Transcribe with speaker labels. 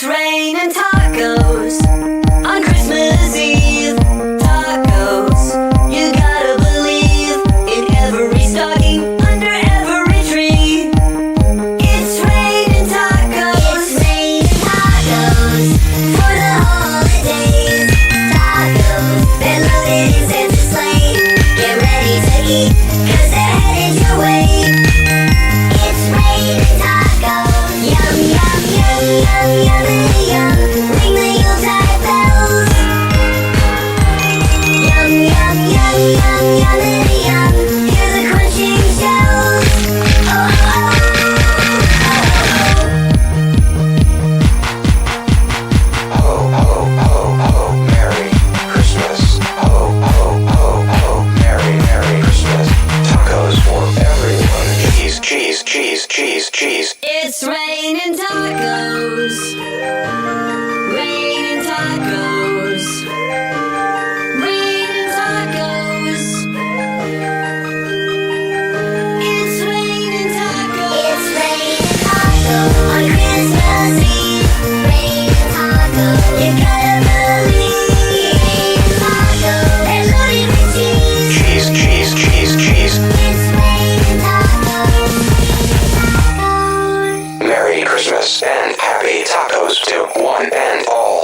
Speaker 1: It's raining tacos on Christmas Eve. Tacos, you gotta believe in every stocking, under every tree. It's raining tacos. It's raining tacos for the holidays. Tacos, they're loaded in Santa's sleigh. Get ready to eat, 'cause they're headed your way. It's raining tacos. Yum, yum, yum, yum, yummity yum. Ring the Yuletide bells. Yum, yum, yum, yum, yummity yum. Hear the crunching shells. Oh, oh, oh,
Speaker 2: Ho, ho, ho, ho, Merry Christmas. Ho, ho, ho, ho, Merry, Merry Christmas. Tacos for everyone. Cheese, cheese, cheese, cheese, cheese.
Speaker 1: It's raining tacos. Raining tacos. Raining tacos. It's raining tacos. It's raining tacos on Christmas Eve. Raining tacos. You gotta believe. Raining tacos. They're loaded with cheese.
Speaker 2: Cheese, cheese, cheese, cheese.
Speaker 1: It's raining tacos.
Speaker 2: Merry Christmas and happy tacos to one and all.